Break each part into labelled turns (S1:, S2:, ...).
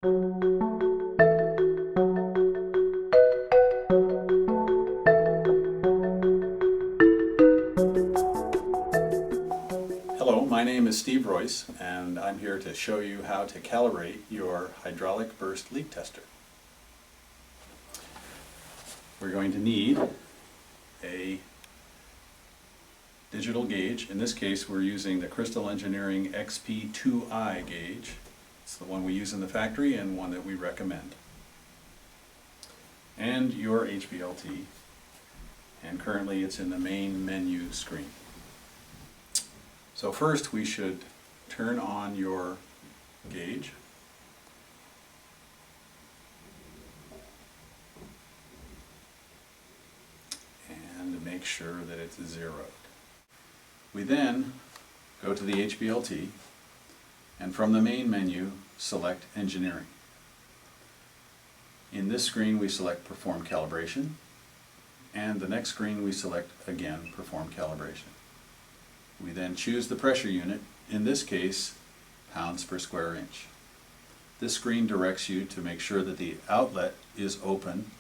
S1: Hello, my name is Steve Royce, and I'm here to show you how to calibrate your hydraulic burst leak tester. We're going to need a digital gauge. In this case, we're using the Crystal Engineering XP2i gauge. It's the one we use in the factory and one that we recommend. And your HBLT, and currently it's in the main menu screen. So first we should turn on your gauge. And make sure that it's zeroed. We then go to the HBLT and from the main menu select Engineering. In this screen we select Perform Calibration, and the next screen we select again Perform Calibration. We then choose the pressure unit, in this case pounds per square inch. This screen directs you to make sure that the outlet is open.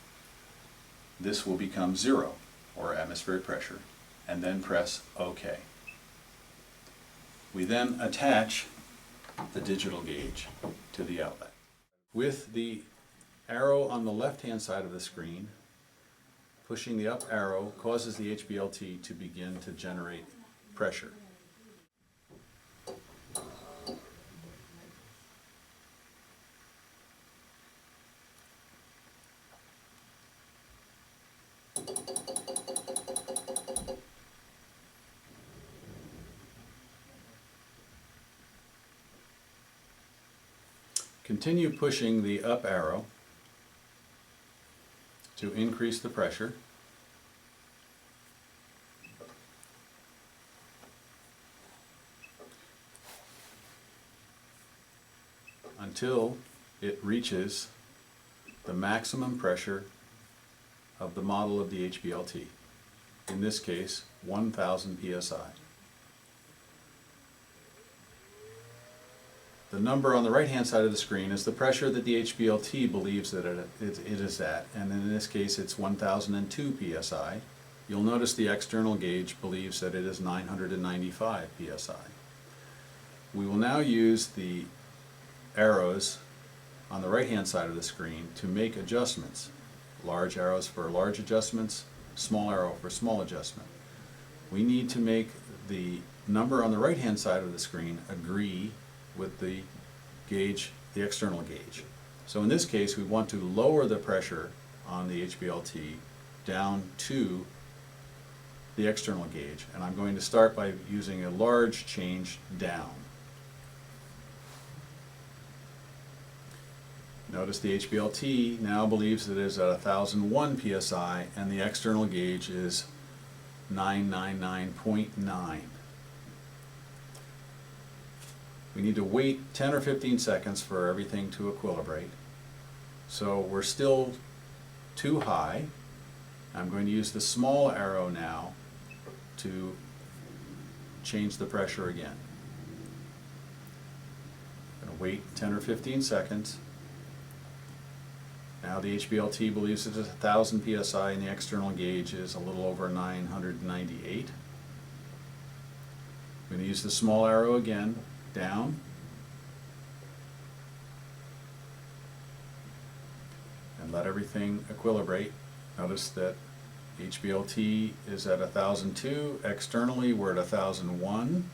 S1: This will become 0, or atmospheric pressure, and then press OK. We then attach the digital gauge to the outlet. With the arrow on the left-hand side of the screen, pushing the up arrow causes the HBLT to begin to generate pressure. Continue pushing the up arrow to increase the pressure. Until it reaches the maximum pressure of the model of the HBLT, in this case 1000 psi. The number on the right hand side of the screen is the pressure that the HBLT believes that it is at, and in this case it's 1002 psi. You'll notice the external gauge believes that it is 995 psi. We will now use the arrows on the right hand side of the screen to make adjustments. Large arrows for large adjustments, small arrow for small adjustment. We need to make the number on the right hand side of the screen agree with the gauge, the external gauge. So in this case we want to lower the pressure on the HBLT down to the external gauge, and I'm going to start by using a large change down. Notice the HBLT now believes that it is at 1001 psi and the external gauge is 999.9. We need to wait 10 or 15 seconds for everything to equilibrate. So we're still too high. I'm going to use the small arrow now to change the pressure again. I'm going to wait 10 or 15 seconds. Now the HBLT believes it is 1000 psi and the external gauge is a little over 998. I'm going to use the small arrow again, down. And let everything equilibrate. Notice that HBLT is at 1002. Externally we're at 1001.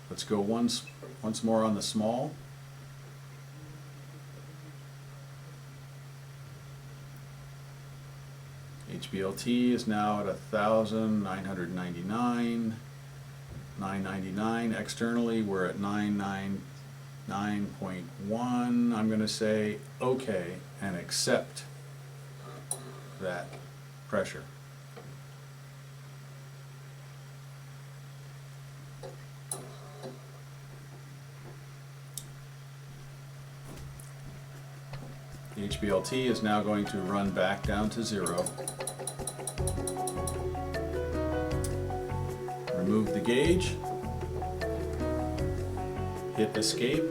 S1: Let's go once more on the small. HBLT is now at 1,999, 999. Externally, we're at 999.1. I'm going to say OK and accept that pressure. The HBLT is now going to run back down to 0. Remove the gauge, hit escape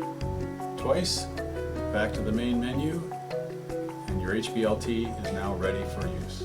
S1: twice, back to the main menu, and your HBLT is now ready for use.